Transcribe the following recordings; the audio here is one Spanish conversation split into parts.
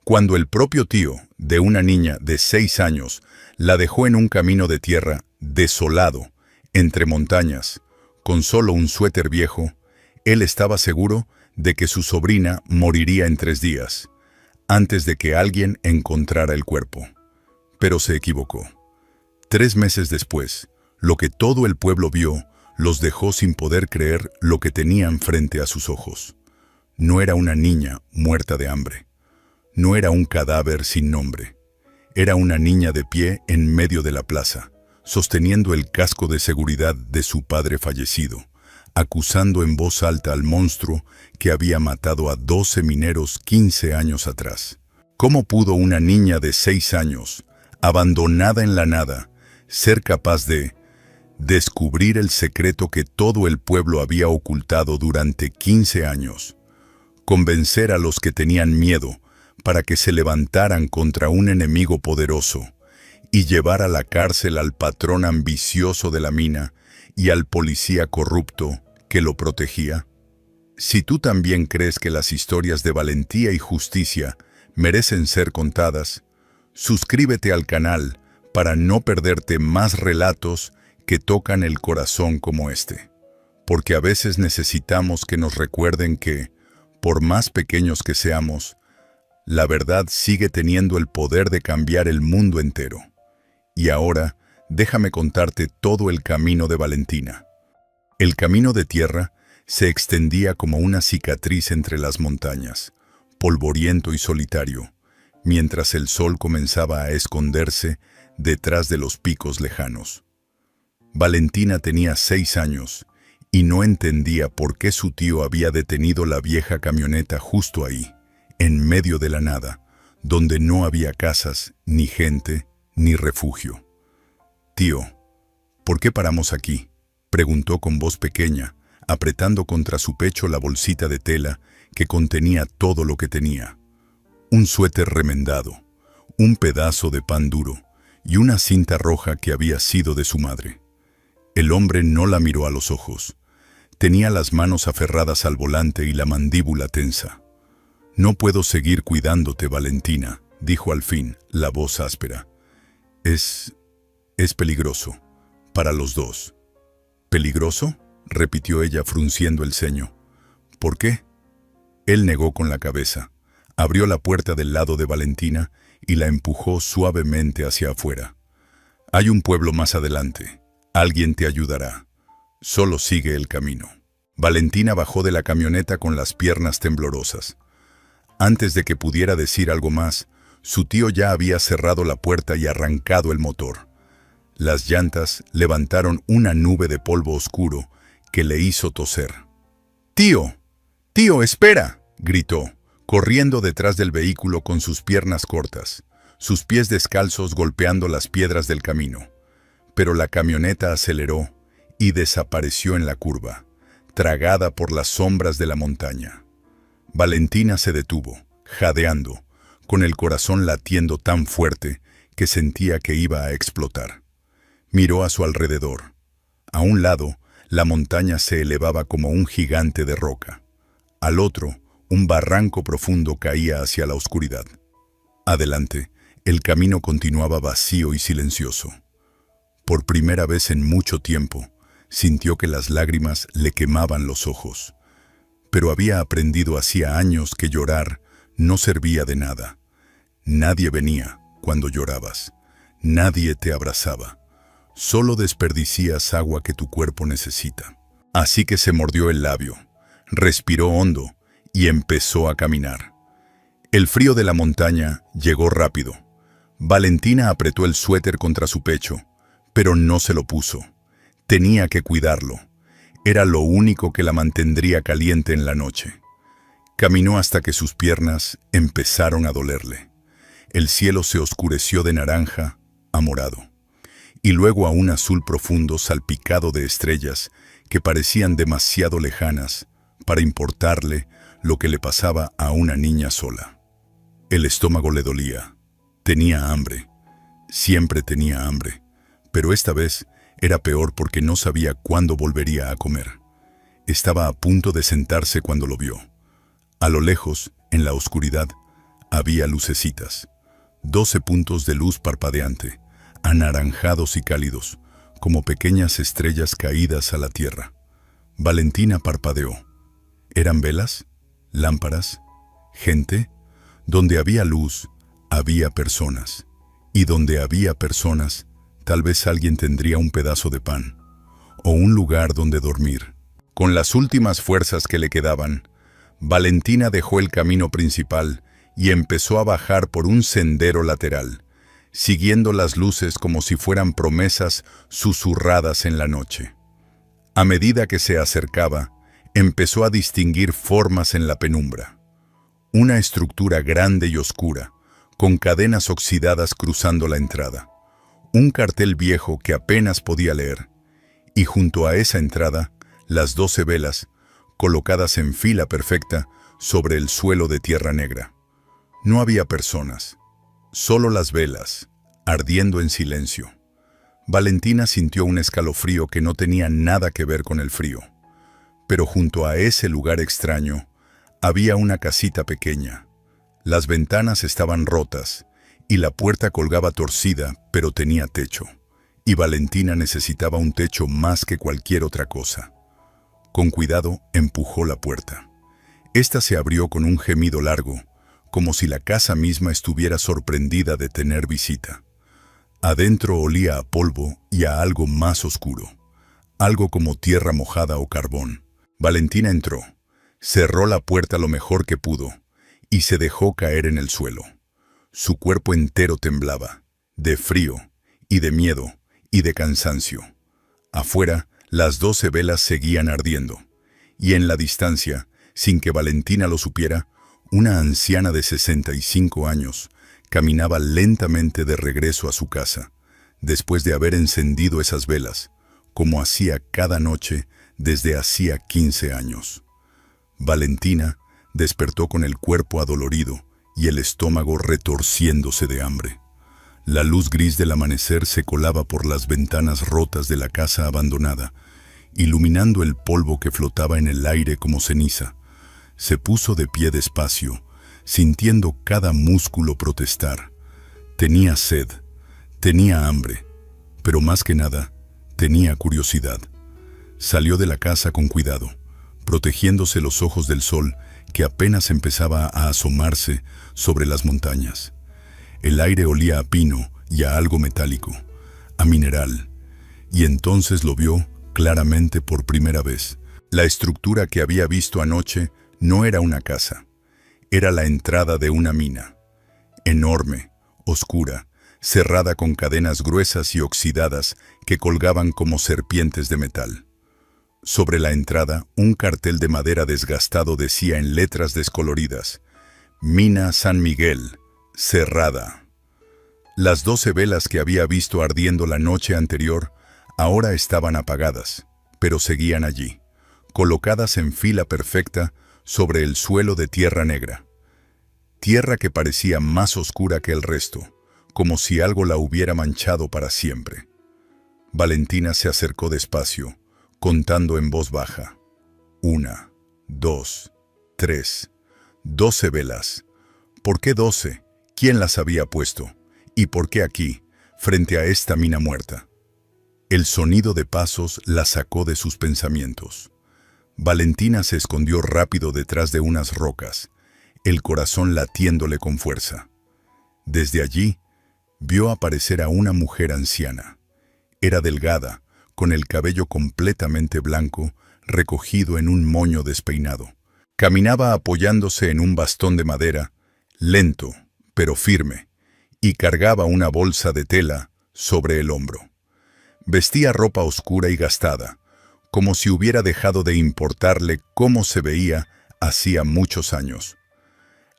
Cuando el propio tío de una niña de 6 años la dejó en un camino de tierra desolado, entre montañas, con solo un suéter viejo, él estaba seguro de que su sobrina moriría en 3 días, antes de que alguien encontrara el cuerpo. Pero se equivocó. 3 meses después, lo que todo el pueblo vio los dejó sin poder creer lo que tenían frente a sus ojos. No era una niña muerta de hambre. No era un cadáver sin nombre. Era una niña de pie en medio de la plaza, sosteniendo el casco de seguridad de su padre fallecido, acusando en voz alta al monstruo que había matado a 12 mineros 15 años atrás. ¿Cómo pudo una niña de 6 años, abandonada en la nada, ser capaz de descubrir el secreto que todo el pueblo había ocultado durante 15 años? Convencer a los que tenían miedo para que se levantaran contra un enemigo poderoso y llevar a la cárcel al patrón ambicioso de la mina y al policía corrupto que lo protegía. Si tú también crees que las historias de valentía y justicia merecen ser contadas, suscríbete al canal para no perderte más relatos que tocan el corazón como este. Porque a veces necesitamos que nos recuerden que, por más pequeños que seamos, la verdad sigue teniendo el poder de cambiar el mundo entero. Y ahora, déjame contarte todo el camino de Valentina. El camino de tierra se extendía como una cicatriz entre las montañas, polvoriento y solitario, mientras el sol comenzaba a esconderse detrás de los picos lejanos. Valentina tenía 6 años y no entendía por qué su tío había detenido la vieja camioneta justo ahí, en medio de la nada, donde no había casas, ni gente, ni refugio. «Tío, ¿por qué paramos aquí?», preguntó con voz pequeña, apretando contra su pecho la bolsita de tela que contenía todo lo que tenía. Un suéter remendado, un pedazo de pan duro y una cinta roja que había sido de su madre. El hombre no la miró a los ojos. Tenía las manos aferradas al volante y la mandíbula tensa. «No puedo seguir cuidándote, Valentina», dijo al fin, la voz áspera. Es peligroso, para los dos». «¿Peligroso?», repitió ella frunciendo el ceño. «¿Por qué?». Él negó con la cabeza, abrió la puerta del lado de Valentina y la empujó suavemente hacia afuera. «Hay un pueblo más adelante. Alguien te ayudará. Solo sigue el camino». Valentina bajó de la camioneta con las piernas temblorosas. Antes de que pudiera decir algo más, su tío ya había cerrado la puerta y arrancado el motor. Las llantas levantaron una nube de polvo oscuro que le hizo toser. «¡Tío! ¡Tío, espera!», gritó, corriendo detrás del vehículo con sus piernas cortas, sus pies descalzos golpeando las piedras del camino. Pero la camioneta aceleró y desapareció en la curva, tragada por las sombras de la montaña. Valentina se detuvo, jadeando, con el corazón latiendo tan fuerte que sentía que iba a explotar. Miró a su alrededor. A un lado, la montaña se elevaba como un gigante de roca. Al otro, un barranco profundo caía hacia la oscuridad. Adelante, el camino continuaba vacío y silencioso. Por primera vez en mucho tiempo, sintió que las lágrimas le quemaban los ojos. Pero había aprendido hacía años que llorar no servía de nada. Nadie venía cuando llorabas. Nadie te abrazaba. Solo desperdicias agua que tu cuerpo necesita. Así que se mordió el labio, respiró hondo y empezó a caminar. El frío de la montaña llegó rápido. Valentina apretó el suéter contra su pecho, pero no se lo puso. Tenía que cuidarlo. Era lo único que la mantendría caliente en la noche. Caminó hasta que sus piernas empezaron a dolerle. El cielo se oscureció de naranja a morado, y luego a un azul profundo salpicado de estrellas que parecían demasiado lejanas para importarle lo que le pasaba a una niña sola. El estómago le dolía. Tenía hambre. Siempre tenía hambre, pero esta vez era peor porque no sabía cuándo volvería a comer. Estaba a punto de sentarse cuando lo vio. A lo lejos, en la oscuridad, había lucecitas. 12 puntos de luz parpadeante, anaranjados y cálidos, como pequeñas estrellas caídas a la tierra. Valentina parpadeó. ¿Eran velas? ¿Lámparas? ¿Gente? Donde había luz, había personas. Y donde había personas, tal vez alguien tendría un pedazo de pan, o un lugar donde dormir. Con las últimas fuerzas que le quedaban, Valentina dejó el camino principal y empezó a bajar por un sendero lateral, siguiendo las luces como si fueran promesas susurradas en la noche. A medida que se acercaba, empezó a distinguir formas en la penumbra. Una estructura grande y oscura, con cadenas oxidadas cruzando la entrada. Un cartel viejo que apenas podía leer. Y junto a esa entrada, las 12 velas, colocadas en fila perfecta sobre el suelo de tierra negra. No había personas, solo las velas, ardiendo en silencio. Valentina sintió un escalofrío que no tenía nada que ver con el frío. Pero junto a ese lugar extraño, había una casita pequeña. Las ventanas estaban rotas y la puerta colgaba torcida, pero tenía techo. Y Valentina necesitaba un techo más que cualquier otra cosa. Con cuidado, empujó la puerta. Esta se abrió con un gemido largo, como si la casa misma estuviera sorprendida de tener visita. Adentro olía a polvo y a algo más oscuro, algo como tierra mojada o carbón. Valentina entró, cerró la puerta lo mejor que pudo y se dejó caer en el suelo. Su cuerpo entero temblaba, de frío y de miedo y de cansancio. Afuera, las 12 velas seguían ardiendo, y en la distancia, sin que Valentina lo supiera, una anciana de 65 años caminaba lentamente de regreso a su casa, después de haber encendido esas velas, como hacía cada noche desde hacía 15 años. Valentina despertó con el cuerpo adolorido y el estómago retorciéndose de hambre. La luz gris del amanecer se colaba por las ventanas rotas de la casa abandonada, iluminando el polvo que flotaba en el aire como ceniza. Se puso de pie despacio, sintiendo cada músculo protestar. Tenía sed, tenía hambre, pero más que nada, tenía curiosidad. Salió de la casa con cuidado, protegiéndose los ojos del sol que apenas empezaba a asomarse sobre las montañas. El aire olía a pino y a algo metálico, a mineral, y entonces lo vio claramente por primera vez. La estructura que había visto anoche no era una casa, era la entrada de una mina, enorme, oscura, cerrada con cadenas gruesas y oxidadas que colgaban como serpientes de metal. Sobre la entrada, un cartel de madera desgastado decía en letras descoloridas: Mina San Miguel, cerrada. Las 12 velas que había visto ardiendo la noche anterior ahora estaban apagadas, pero seguían allí, colocadas en fila perfecta sobre el suelo de tierra negra. Tierra que parecía más oscura que el resto, como si algo la hubiera manchado para siempre. Valentina se acercó despacio, contando en voz baja. 1, 2, 3, 12 velas. ¿Por qué 12? ¿Quién las había puesto? ¿Y por qué aquí, frente a esta mina muerta? El sonido de pasos la sacó de sus pensamientos. Valentina se escondió rápido detrás de unas rocas, el corazón latiéndole con fuerza. Desde allí, vio aparecer a una mujer anciana. Era delgada, con el cabello completamente blanco, recogido en un moño despeinado. Caminaba apoyándose en un bastón de madera, lento, pero firme, y cargaba una bolsa de tela sobre el hombro. Vestía ropa oscura y gastada, como si hubiera dejado de importarle cómo se veía hacía muchos años.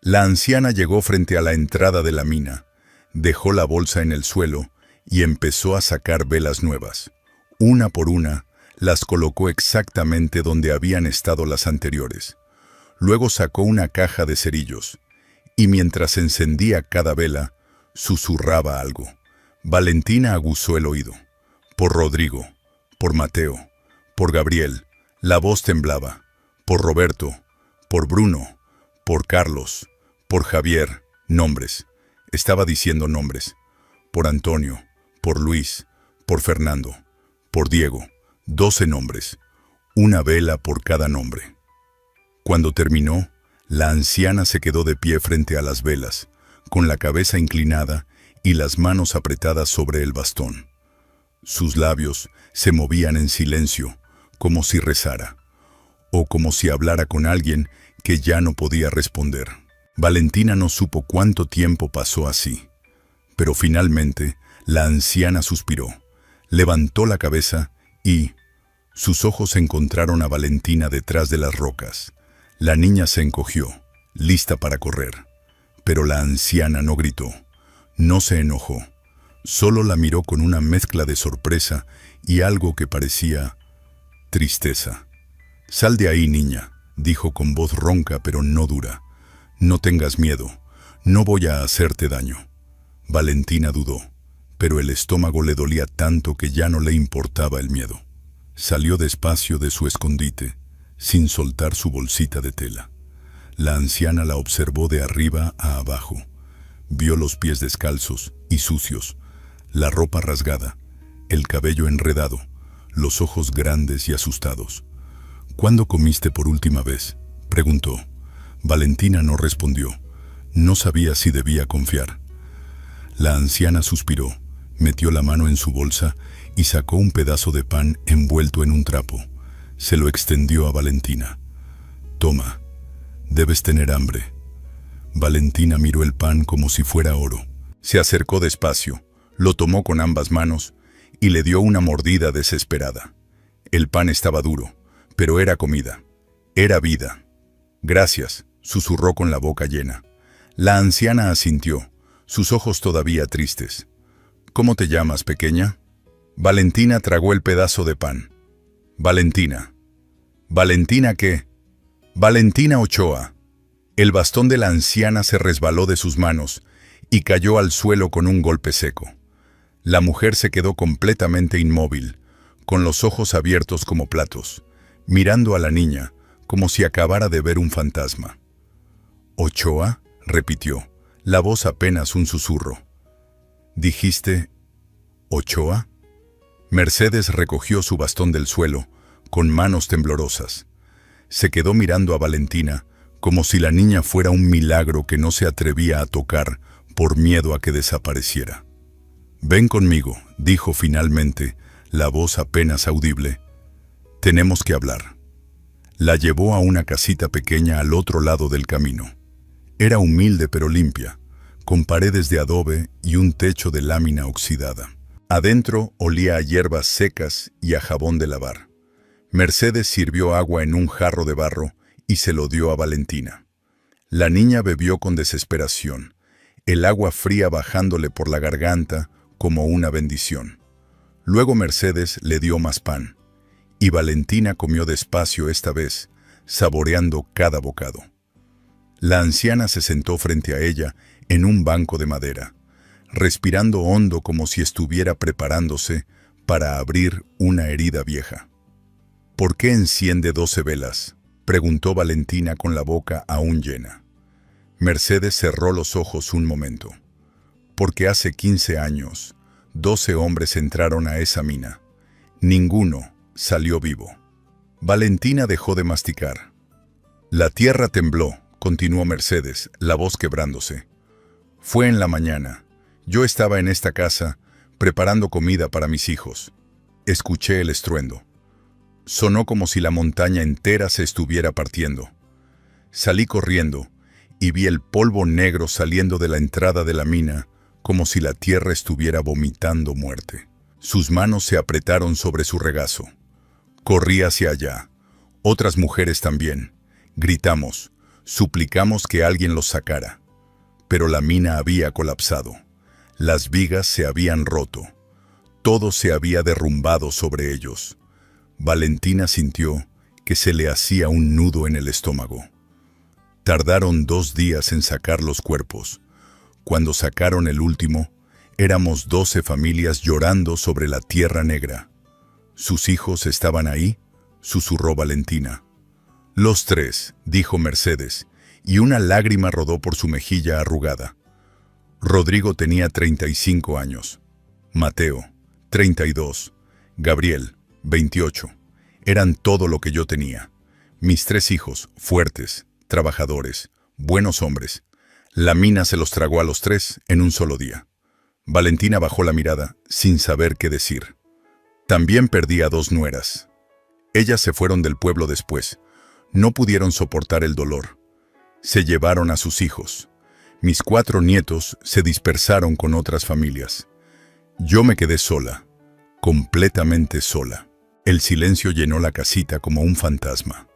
La anciana llegó frente a la entrada de la mina, dejó la bolsa en el suelo y empezó a sacar velas nuevas. Una por una, las colocó exactamente donde habían estado las anteriores. Luego sacó una caja de cerillos, y mientras encendía cada vela, susurraba algo. Valentina aguzó el oído. Por Rodrigo, por Mateo, por Gabriel, la voz temblaba. Por Roberto, por Bruno, por Carlos, por Javier, Nombres. Estaba diciendo nombres. Por Antonio, por Luis, por Fernando, por Diego. 12 nombres. Una vela por cada nombre. Cuando terminó, la anciana se quedó de pie frente a las velas, con la cabeza inclinada y las manos apretadas sobre el bastón. Sus labios se movían en silencio, como si rezara, o como si hablara con alguien que ya no podía responder. Valentina no supo cuánto tiempo pasó así, pero finalmente la anciana suspiró, levantó la cabeza y sus ojos encontraron a Valentina detrás de las rocas. La niña se encogió, lista para correr, pero la anciana no gritó, no se enojó, solo la miró con una mezcla de sorpresa y algo que parecía tristeza. «Sal de ahí, niña», dijo con voz ronca pero no dura. «No tengas miedo, no voy a hacerte daño». Valentina dudó, pero el estómago le dolía tanto que ya no le importaba el miedo. Salió despacio de su escondite, sin soltar su bolsita de tela. La anciana la observó de arriba a abajo. Vio los pies descalzos y sucios, la ropa rasgada, el cabello enredado, los ojos grandes y asustados. «¿Cuándo comiste por última vez?», preguntó. Valentina no respondió. No sabía si debía confiar. La anciana suspiró, metió la mano en su bolsa y sacó un pedazo de pan envuelto en un trapo. Se lo extendió a Valentina. «Toma, debes tener hambre». Valentina miró el pan como si fuera oro. Se acercó despacio, lo tomó con ambas manos y le dio una mordida desesperada. El pan estaba duro, pero era comida, era vida. «Gracias», susurró con la boca llena. La anciana asintió, sus ojos todavía tristes. «¿Cómo te llamas, pequeña?». Valentina tragó el pedazo de pan. «Valentina». «¿Valentina qué?». «Valentina Ochoa». El bastón de la anciana se resbaló de sus manos y cayó al suelo con un golpe seco. La mujer se quedó completamente inmóvil, con los ojos abiertos como platos, mirando a la niña como si acabara de ver un fantasma. «¿Ochoa?», repitió, la voz apenas un susurro. «¿Dijiste Ochoa?». Mercedes recogió su bastón del suelo, con manos temblorosas. Se quedó mirando a Valentina, como si la niña fuera un milagro que no se atrevía a tocar por miedo a que desapareciera. «Ven conmigo», dijo finalmente, la voz apenas audible. «Tenemos que hablar». La llevó a una casita pequeña al otro lado del camino. Era humilde pero limpia, con paredes de adobe y un techo de lámina oxidada. Adentro olía a hierbas secas y a jabón de lavar. Mercedes sirvió agua en un jarro de barro y se lo dio a Valentina. La niña bebió con desesperación, el agua fría bajándole por la garganta como una bendición. Luego Mercedes le dio más pan, y Valentina comió despacio esta vez, saboreando cada bocado. La anciana se sentó frente a ella en un banco de madera, respirando hondo como si estuviera preparándose para abrir una herida vieja. «¿Por qué enciende 12 velas?», preguntó Valentina con la boca aún llena. Mercedes cerró los ojos un momento. «Porque hace 15 años, 12 hombres entraron a esa mina. Ninguno salió vivo». Valentina dejó de masticar. «La tierra tembló», continuó Mercedes, la voz quebrándose. «Fue en la mañana. Yo estaba en esta casa, preparando comida para mis hijos. Escuché el estruendo. Sonó como si la montaña entera se estuviera partiendo. Salí corriendo y vi el polvo negro saliendo de la entrada de la mina, como si la tierra estuviera vomitando muerte. Sus manos se apretaron sobre su regazo. Corrí hacia allá. Otras mujeres también. Gritamos, suplicamos que alguien los sacara. Pero la mina había colapsado. Las vigas se habían roto. Todo se había derrumbado sobre ellos. Valentina sintió que se le hacía un nudo en el estómago. Tardaron 2 días en sacar los cuerpos. Cuando sacaron el último, éramos 12 familias llorando sobre la tierra negra. «¿Sus hijos estaban ahí?», susurró Valentina. «Los 3», dijo Mercedes, y una lágrima rodó por su mejilla arrugada. Rodrigo tenía 35 años. Mateo, 32. Gabriel, 28. Eran todo lo que yo tenía. Mis 3 hijos, fuertes, trabajadores, buenos hombres. La mina se los tragó a los 3 en un solo día. Valentina bajó la mirada, sin saber qué decir. También perdí a 2 nueras. Ellas se fueron del pueblo después. No pudieron soportar el dolor. Se llevaron a sus hijos. Mis 4 nietos se dispersaron con otras familias. Yo me quedé sola, completamente sola. El silencio llenó la casita como un fantasma.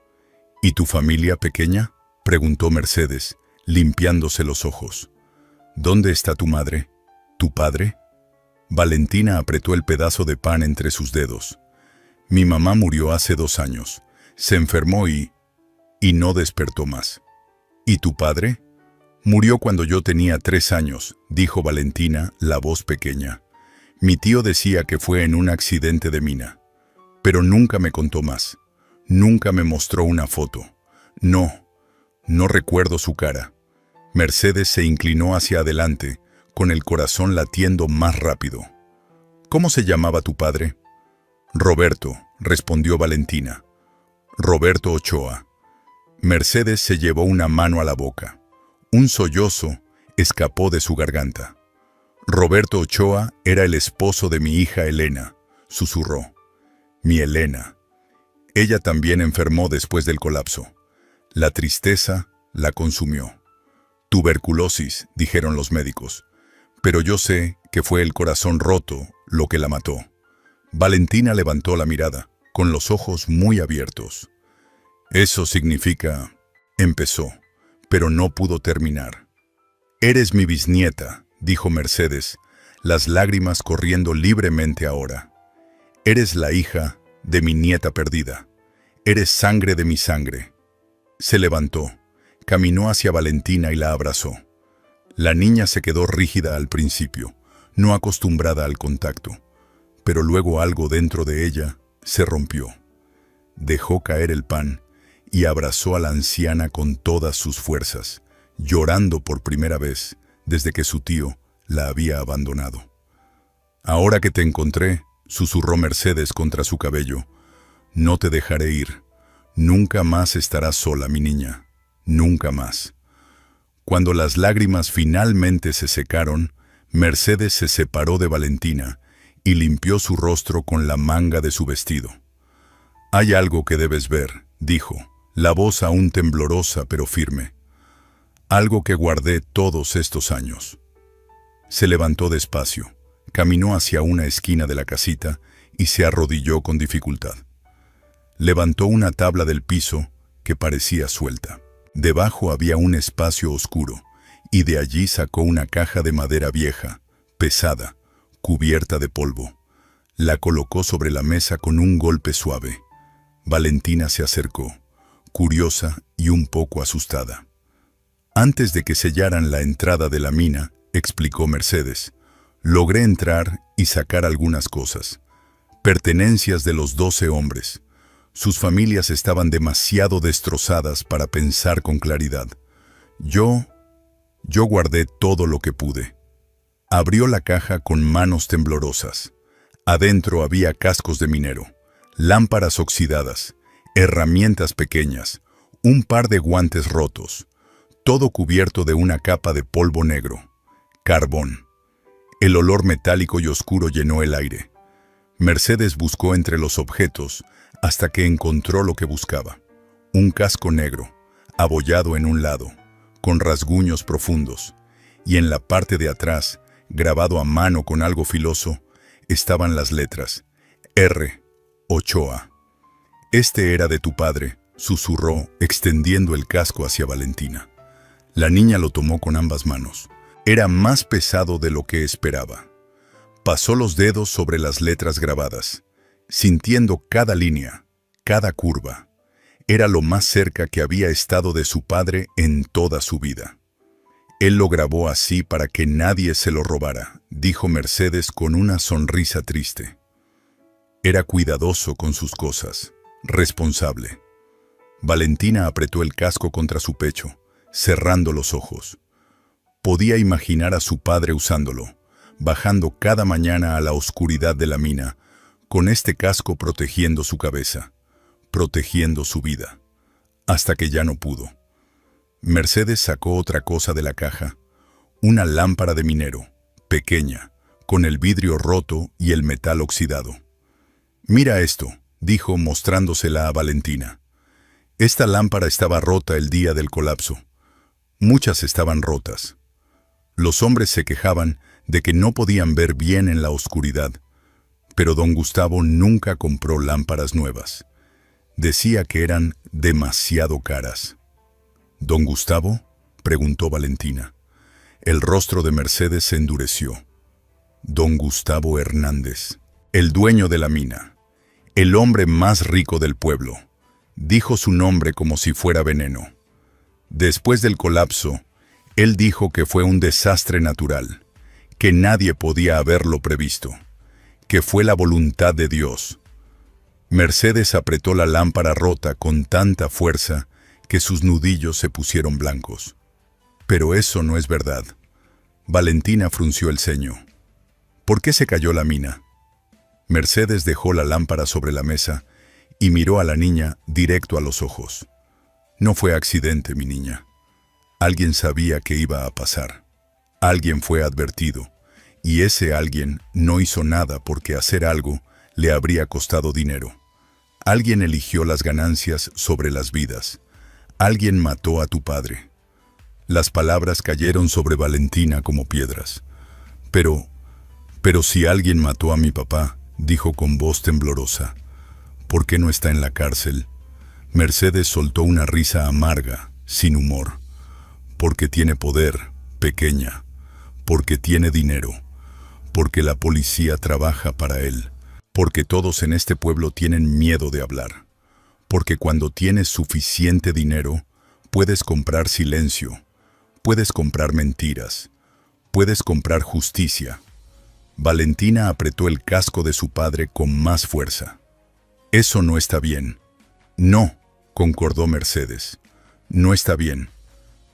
¿Y tu familia pequeña?, preguntó Mercedes, limpiándose los ojos. ¿Dónde está tu madre? ¿Tu padre? Valentina apretó el pedazo de pan entre sus dedos. Mi mamá murió hace 2 años. Se enfermó y no despertó más. ¿Y tu padre? Murió cuando yo tenía 3 años, dijo Valentina, la voz pequeña. Mi tío decía que fue en un accidente de mina. Pero nunca me contó más. Nunca me mostró una foto. No recuerdo su cara. Mercedes se inclinó hacia adelante, con el corazón latiendo más rápido. ¿Cómo se llamaba tu padre? Roberto, respondió Valentina. Roberto Ochoa. Mercedes se llevó una mano a la boca. Un sollozo escapó de su garganta. Roberto Ochoa era el esposo de mi hija Elena, susurró. Mi Elena. Ella también enfermó después del colapso. La tristeza la consumió. Tuberculosis, dijeron los médicos. Pero yo sé que fue el corazón roto lo que la mató. Valentina levantó la mirada, con los ojos muy abiertos. Eso significa... empezó, pero no pudo terminar. Eres mi bisnieta, dijo Mercedes, las lágrimas corriendo libremente ahora. Eres la hija de mi nieta perdida. Eres sangre de mi sangre. Se levantó, caminó hacia Valentina y la abrazó. La niña se quedó rígida al principio, no acostumbrada al contacto, pero luego algo dentro de ella se rompió. Dejó caer el pan y abrazó a la anciana con todas sus fuerzas, llorando por primera vez desde que su tío la había abandonado. Ahora que te encontré, susurró Mercedes contra su cabello, no te dejaré ir. Nunca más estarás sola, mi niña. Nunca más. Cuando las lágrimas finalmente se secaron, Mercedes se separó de Valentina y limpió su rostro con la manga de su vestido. Hay algo que debes ver, dijo, la voz aún temblorosa pero firme. Algo que guardé todos estos años. Se levantó despacio, caminó hacia una esquina de la casita y se arrodilló con dificultad. Levantó una tabla del piso que parecía suelta. Debajo había un espacio oscuro, y de allí sacó una caja de madera vieja, pesada, cubierta de polvo. La colocó sobre la mesa con un golpe suave. Valentina se acercó, curiosa y un poco asustada. Antes de que sellaran la entrada de la mina, explicó Mercedes, logré entrar y sacar algunas cosas. Pertenencias de los 12 hombres. Sus familias estaban demasiado destrozadas para pensar con claridad. Yo guardé todo lo que pude. Abrió la caja con manos temblorosas. Adentro había cascos de minero, lámparas oxidadas, herramientas pequeñas, un par de guantes rotos, todo cubierto de una capa de polvo negro, carbón. El olor metálico y oscuro llenó el aire. Mercedes buscó entre los objetos hasta que encontró lo que buscaba. Un casco negro, abollado en un lado, con rasguños profundos, y en la parte de atrás, grabado a mano con algo filoso, estaban las letras R. Ochoa. Este era de tu padre, susurró, extendiendo el casco hacia Valentina. La niña lo tomó con ambas manos. Era más pesado de lo que esperaba. Pasó los dedos sobre las letras grabadas, sintiendo cada línea, cada curva. Era lo más cerca que había estado de su padre en toda su vida. Él lo grabó así para que nadie se lo robara, dijo Mercedes con una sonrisa triste. Era cuidadoso con sus cosas, responsable. Valentina apretó el casco contra su pecho, cerrando los ojos. Podía imaginar a su padre usándolo, bajando cada mañana a la oscuridad de la mina, con este casco protegiendo su cabeza, protegiendo su vida, hasta que ya no pudo. Mercedes sacó otra cosa de la caja, una lámpara de minero, pequeña, con el vidrio roto y el metal oxidado. «Mira esto», dijo mostrándosela a Valentina. Esta lámpara estaba rota el día del colapso. Muchas estaban rotas. Los hombres se quejaban de que no podían ver bien en la oscuridad, pero don Gustavo nunca compró lámparas nuevas. Decía que eran demasiado caras. «¿Don Gustavo?», preguntó Valentina. El rostro de Mercedes se endureció. Don Gustavo Hernández, el dueño de la mina, el hombre más rico del pueblo, dijo su nombre como si fuera veneno. Después del colapso, él dijo que fue un desastre natural, que nadie podía haberlo previsto, que fue la voluntad de Dios. Mercedes apretó la lámpara rota con tanta fuerza que sus nudillos se pusieron blancos. Pero eso no es verdad. Valentina frunció el ceño. ¿Por qué se cayó la mina? Mercedes dejó la lámpara sobre la mesa y miró a la niña directo a los ojos. No fue accidente, mi niña. Alguien sabía que iba a pasar. Alguien fue advertido, y ese alguien no hizo nada porque hacer algo le habría costado dinero. Alguien eligió las ganancias sobre las vidas. Alguien mató a tu padre. Las palabras cayeron sobre Valentina como piedras. Pero si alguien mató a mi papá, dijo con voz temblorosa, ¿por qué no está en la cárcel? Mercedes soltó una risa amarga, sin humor. Porque tiene poder, pequeña. Porque tiene dinero. Porque la policía trabaja para él. Porque todos en este pueblo tienen miedo de hablar. Porque cuando tienes suficiente dinero, puedes comprar silencio. Puedes comprar mentiras. Puedes comprar justicia. Valentina apretó el casco de su padre con más fuerza. Eso no está bien. No, concordó Mercedes. No está bien.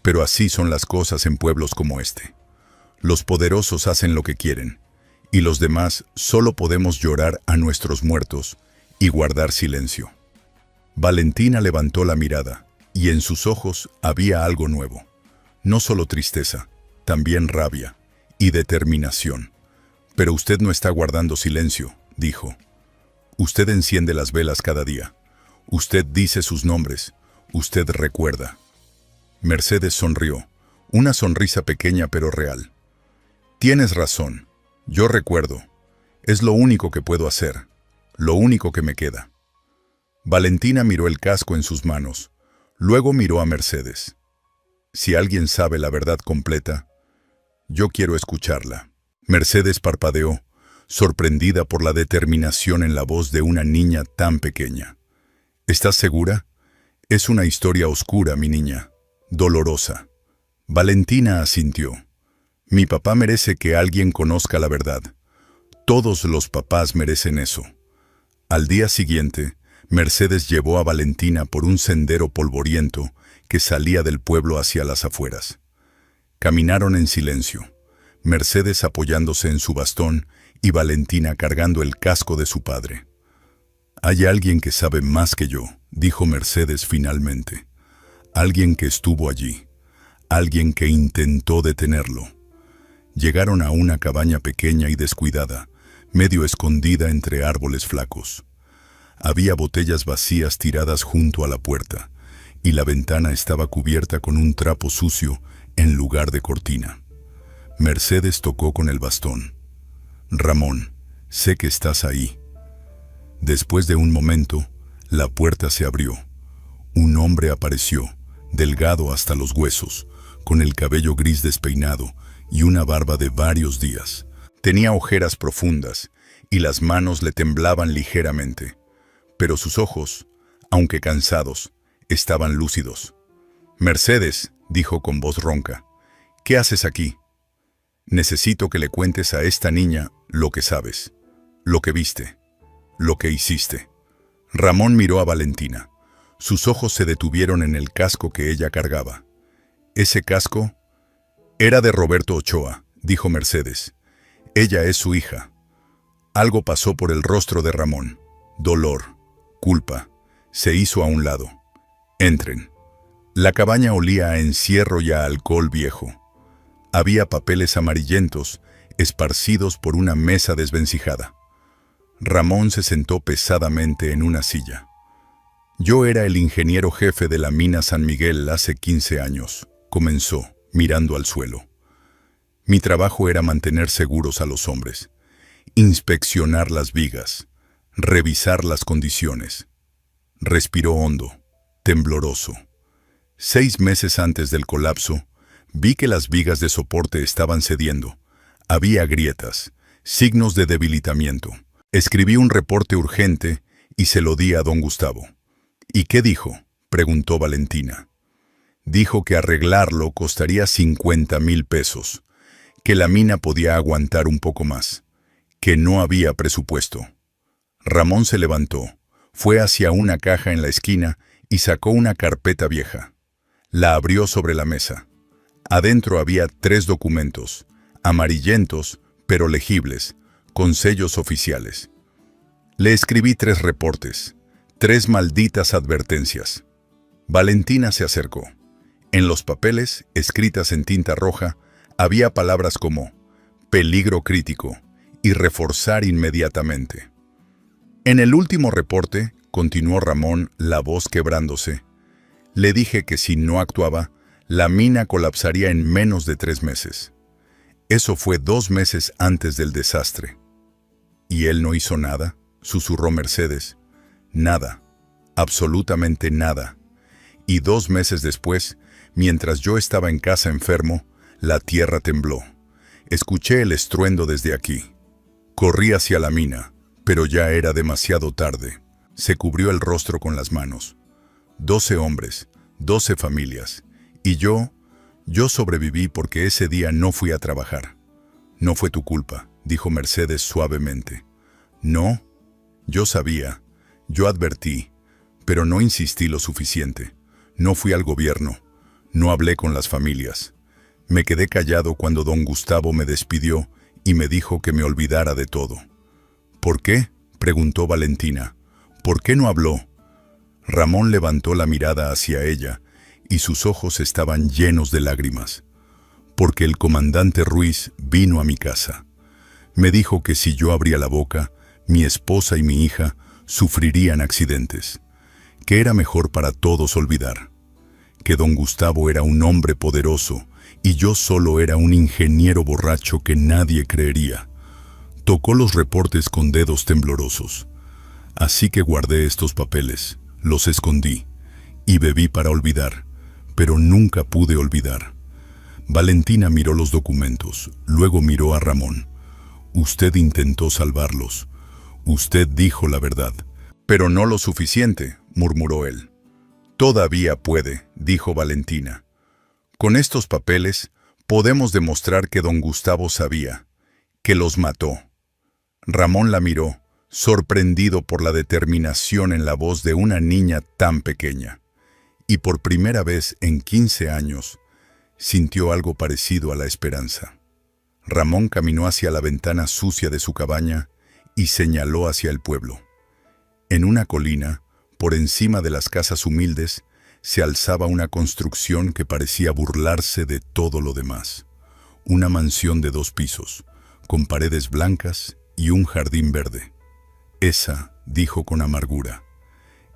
Pero así son las cosas en pueblos como este. Los poderosos hacen lo que quieren, y los demás solo podemos llorar a nuestros muertos y guardar silencio. Valentina levantó la mirada, y en sus ojos había algo nuevo. No solo tristeza, también rabia y determinación. Pero usted no está guardando silencio, dijo. Usted enciende las velas cada día. Usted dice sus nombres. Usted recuerda. Mercedes sonrió, una sonrisa pequeña pero real. Tienes razón. Yo recuerdo. Es lo único que puedo hacer. Lo único que me queda. Valentina miró el casco en sus manos. Luego miró a Mercedes. Si alguien sabe la verdad completa, yo quiero escucharla. Mercedes parpadeó, sorprendida por la determinación en la voz de una niña tan pequeña. ¿Estás segura? Es una historia oscura, mi niña, dolorosa. Valentina asintió. Mi papá merece que alguien conozca la verdad. Todos los papás merecen eso. Al día siguiente, Mercedes llevó a Valentina por un sendero polvoriento que salía del pueblo hacia las afueras. Caminaron en silencio. Mercedes apoyándose en su bastón y Valentina cargando el casco de su padre. «Hay alguien que sabe más que yo», dijo Mercedes finalmente. «Alguien que estuvo allí. Alguien que intentó detenerlo». Llegaron a una cabaña pequeña y descuidada, medio escondida entre árboles flacos. Había botellas vacías tiradas junto a la puerta, y la ventana estaba cubierta con un trapo sucio en lugar de cortina. Mercedes tocó con el bastón. «Ramón, sé que estás ahí». Después de un momento, la puerta se abrió. Un hombre apareció, delgado hasta los huesos, con el cabello gris despeinado y una barba de varios días. Tenía ojeras profundas y las manos le temblaban ligeramente, pero sus ojos, aunque cansados, estaban lúcidos. «Mercedes», dijo con voz ronca, «¿qué haces aquí? Necesito que le cuentes a esta niña lo que sabes, lo que viste, lo que hiciste». Ramón miró a Valentina. Sus ojos se detuvieron en el casco que ella cargaba. «¿Ese casco? Era de Roberto Ochoa, dijo Mercedes. Ella es su hija. Algo pasó por el rostro de Ramón. Dolor, culpa. Se hizo a un lado. Entren. La cabaña olía a encierro y a alcohol viejo. Había papeles amarillentos, esparcidos por una mesa desvencijada. Ramón se sentó pesadamente en una silla. Yo era el ingeniero jefe de la mina San Miguel hace 15 años, comenzó, mirando al suelo. Mi trabajo era mantener seguros a los hombres, inspeccionar las vigas, revisar las condiciones. Respiró hondo, tembloroso. 6 meses antes del colapso, vi que las vigas de soporte estaban cediendo. Había grietas, signos de debilitamiento. Escribí un reporte urgente y se lo di a don Gustavo. ¿Y qué dijo?, preguntó Valentina. Dijo que arreglarlo costaría 50,000 pesos, que la mina podía aguantar un poco más, que no había presupuesto. Ramón se levantó, fue hacia una caja en la esquina y sacó una carpeta vieja. La abrió sobre la mesa. Adentro había 3 documentos, amarillentos, pero legibles, con sellos oficiales. Le escribí 3 reportes, 3 malditas advertencias. Valentina se acercó. En los papeles, escritas en tinta roja, había palabras como peligro crítico y reforzar inmediatamente. En el último reporte, continuó Ramón, la voz quebrándose, le dije que si no actuaba, la mina colapsaría en menos de 3 meses. Eso fue 2 meses antes del desastre. ¿Y él no hizo nada?, susurró Mercedes. Nada, absolutamente nada. Y 2 meses después, mientras yo estaba en casa enfermo, la tierra tembló. Escuché el estruendo desde aquí. Corrí hacia la mina, pero ya era demasiado tarde. Se cubrió el rostro con las manos. 12 hombres, 12 familias. Y yo sobreviví porque ese día no fui a trabajar. No fue tu culpa, dijo Mercedes suavemente. No, yo sabía, yo advertí, pero no insistí lo suficiente. No fui al gobierno, no hablé con las familias. Me quedé callado cuando don Gustavo me despidió y me dijo que me olvidara de todo. ¿Por qué?, preguntó Valentina. ¿Por qué no habló? Ramón levantó la mirada hacia ella y sus ojos estaban llenos de lágrimas. Porque el comandante Ruiz vino a mi casa. Me dijo que si yo abría la boca, mi esposa y mi hija sufrirían accidentes, que era mejor para todos olvidar, que don Gustavo era un hombre poderoso y yo solo era un ingeniero borracho que nadie creería. Tocó los reportes con dedos temblorosos. Así que guardé estos papeles, los escondí y bebí para olvidar, pero nunca pude olvidar. Valentina miró los documentos, luego miró a Ramón. Usted intentó salvarlos. Usted dijo la verdad. Pero no lo suficiente, murmuró él. Todavía puede, dijo Valentina. Con estos papeles podemos demostrar que don Gustavo sabía, que los mató. Ramón la miró, sorprendido por la determinación en la voz de una niña tan pequeña. Y por primera vez en 15 años, sintió algo parecido a la esperanza. Ramón caminó hacia la ventana sucia de su cabaña y señaló hacia el pueblo. En una colina, por encima de las casas humildes, se alzaba una construcción que parecía burlarse de todo lo demás. Una mansión de 2 pisos, con paredes blancas y un jardín verde. Esa, dijo con amargura,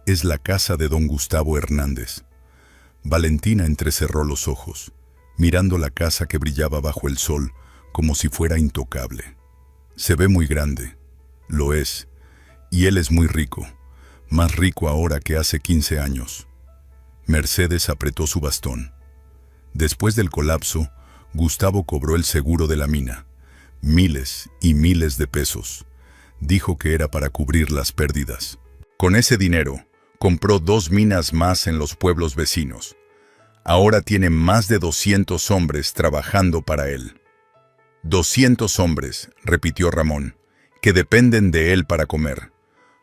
es la casa de don Gustavo Hernández. Valentina entrecerró los ojos, mirando la casa que brillaba bajo el sol como si fuera intocable. Se ve muy grande, lo es, y él es muy rico, más rico ahora que hace 15 años. Mercedes apretó su bastón. Después del colapso, Gustavo cobró el seguro de la mina, miles y miles de pesos. Dijo que era para cubrir las pérdidas. Con ese dinero, compró 2 minas más en los pueblos vecinos. Ahora tiene más de 200 hombres trabajando para él. 200 hombres, repitió Ramón, que dependen de él para comer.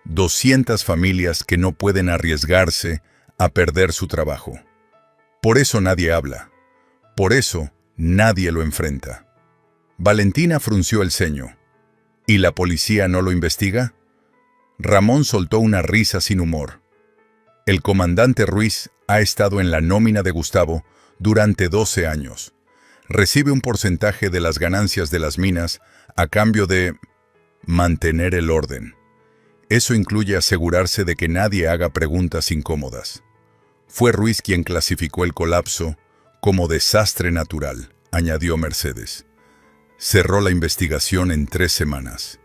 200 familias que no pueden arriesgarse a perder su trabajo. Por eso nadie habla. Por eso Nadie lo enfrenta. Valentina frunció el ceño. ¿Y la policía no lo investiga? Ramón soltó una risa sin humor. El comandante Ruiz ha estado en la nómina de Gustavo durante 12 años. Recibe un porcentaje de las ganancias de las minas a cambio de mantener el orden. Eso incluye asegurarse de que nadie haga preguntas incómodas. Fue Ruiz quien clasificó el colapso como desastre natural, añadió Mercedes. Cerró la investigación en 3 semanas.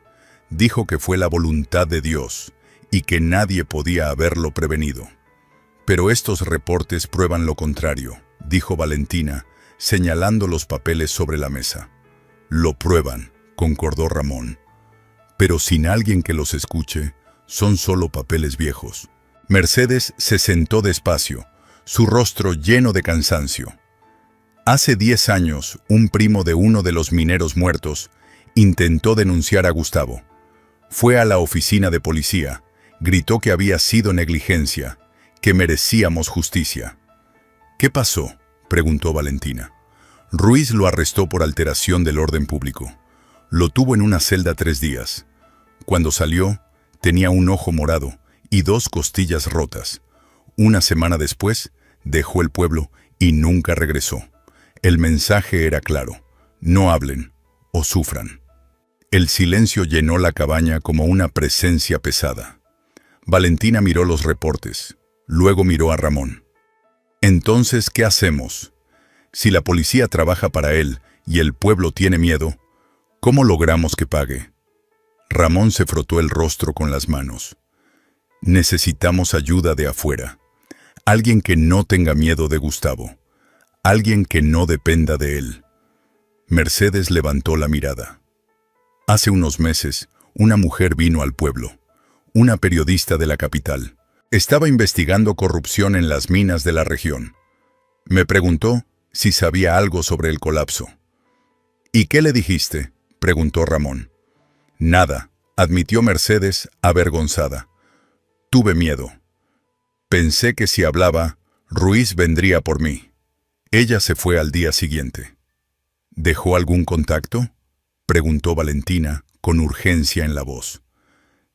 Dijo que fue la voluntad de Dios y que nadie podía haberlo prevenido. Pero estos reportes prueban lo contrario, dijo Valentina, señalando los papeles sobre la mesa. Lo prueban, concordó Ramón. Pero sin alguien que los escuche, son solo papeles viejos. Mercedes se sentó despacio, su rostro lleno de cansancio. Hace 10 años, un primo de uno de los mineros muertos intentó denunciar a Gustavo. Fue a la oficina de policía, gritó que había sido negligencia, que merecíamos justicia. ¿Qué pasó?, preguntó Valentina. Ruiz lo arrestó por alteración del orden público. Lo tuvo en una celda 3 días. Cuando salió, tenía un ojo morado y 2 costillas rotas. Una semana después, dejó el pueblo y nunca regresó. El mensaje era claro: no hablen o sufran. El silencio llenó la cabaña como una presencia pesada. Valentina miró los reportes, luego miró a Ramón. Entonces, ¿qué hacemos? Si la policía trabaja para él y el pueblo tiene miedo, ¿cómo logramos que pague? Ramón se frotó el rostro con las manos. Necesitamos ayuda de afuera. Alguien que no tenga miedo de Gustavo. Alguien que no dependa de él. Mercedes levantó la mirada. Hace unos meses, una mujer vino al pueblo. Una periodista de la capital. Estaba investigando corrupción en las minas de la región. Me preguntó si sabía algo sobre el colapso. ¿Y qué le dijiste?, preguntó Ramón. Nada, admitió Mercedes, avergonzada. Tuve miedo. Pensé que si hablaba, Ruiz vendría por mí. Ella se fue al día siguiente. ¿Dejó algún contacto?, preguntó Valentina, con urgencia en la voz.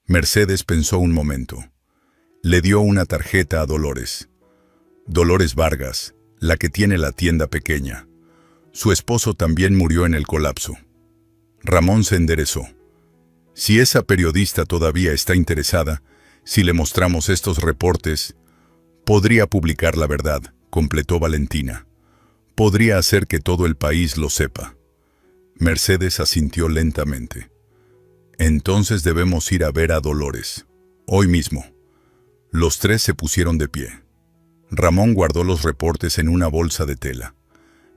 Mercedes pensó un momento. Le dio una tarjeta a Dolores. Dolores Vargas, la que tiene la tienda pequeña. Su esposo también murió en el colapso. Ramón se enderezó. Si esa periodista todavía está interesada, si le mostramos estos reportes, podría publicar la verdad, completó Valentina. Podría hacer que todo el país lo sepa. Mercedes asintió lentamente. Entonces debemos ir a ver a Dolores. Hoy mismo. Los 3 se pusieron de pie. Ramón guardó los reportes en una bolsa de tela.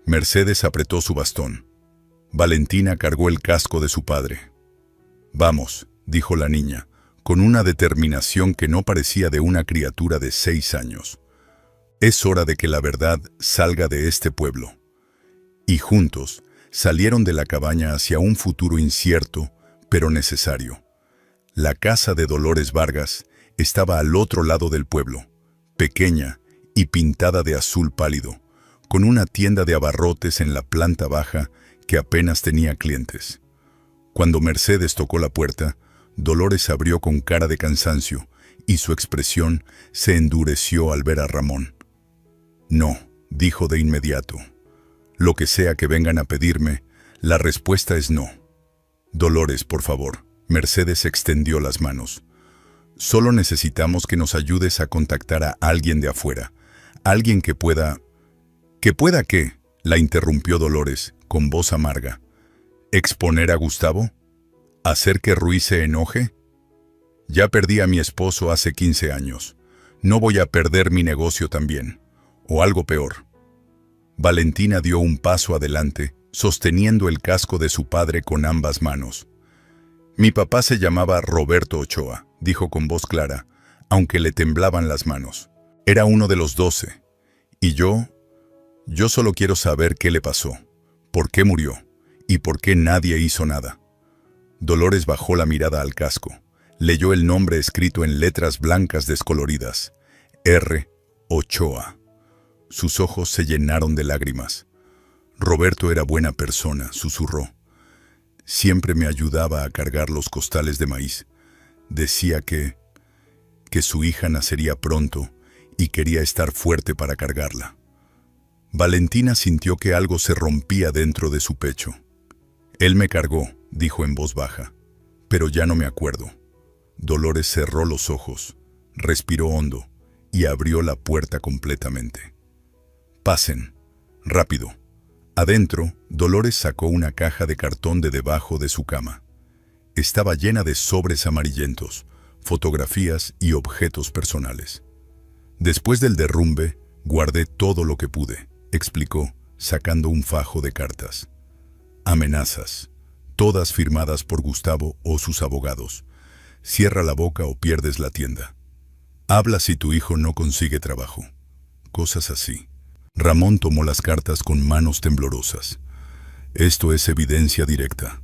Mercedes apretó su bastón. Valentina cargó el casco de su padre. Vamos, dijo la niña, con una determinación que no parecía de una criatura de 6 años. Es hora de que la verdad salga de este pueblo. Y juntos salieron de la cabaña hacia un futuro incierto, pero necesario. La casa de Dolores Vargas estaba al otro lado del pueblo, pequeña y pintada de azul pálido, con una tienda de abarrotes en la planta baja que apenas tenía clientes. Cuando Mercedes tocó la puerta, Dolores abrió con cara de cansancio y su expresión se endureció al ver a Ramón. No, dijo de inmediato. Lo que sea que vengan a pedirme, la respuesta es no. Dolores, por favor. Mercedes extendió las manos. Solo necesitamos que nos ayudes a contactar a alguien de afuera. Alguien que pueda... ¿Que pueda qué?, la interrumpió Dolores, con voz amarga. ¿Exponer a Gustavo? ¿Hacer que Ruiz se enoje? Ya perdí a mi esposo hace 15 años. No voy a perder mi negocio también. O algo peor. Valentina dio un paso adelante, sosteniendo el casco de su padre con ambas manos. Mi papá se llamaba Roberto Ochoa, dijo con voz clara, aunque le temblaban las manos. Era uno de los 12. Y yo solo quiero saber qué le pasó, por qué murió y por qué nadie hizo nada. Dolores bajó la mirada al casco. Leyó el nombre escrito en letras blancas descoloridas. R. Ochoa. Sus ojos se llenaron de lágrimas. Roberto era buena persona, susurró. Siempre me ayudaba a cargar los costales de maíz. Decía que su hija nacería pronto y quería estar fuerte para cargarla. Valentina sintió que algo se rompía dentro de su pecho. Él me cargó, dijo en voz baja, pero ya no me acuerdo. Dolores cerró los ojos, respiró hondo y abrió la puerta completamente. Pasen, rápido. Adentro, Dolores sacó una caja de cartón de debajo de su cama. Estaba llena de sobres amarillentos, fotografías y objetos personales. Después del derrumbe, guardé todo lo que pude, explicó, sacando un fajo de cartas. Amenazas, todas firmadas por Gustavo o sus abogados. Cierra la boca o pierdes la tienda. Habla si tu hijo no consigue trabajo. Cosas así. Ramón tomó las cartas con manos temblorosas. Esto es evidencia directa.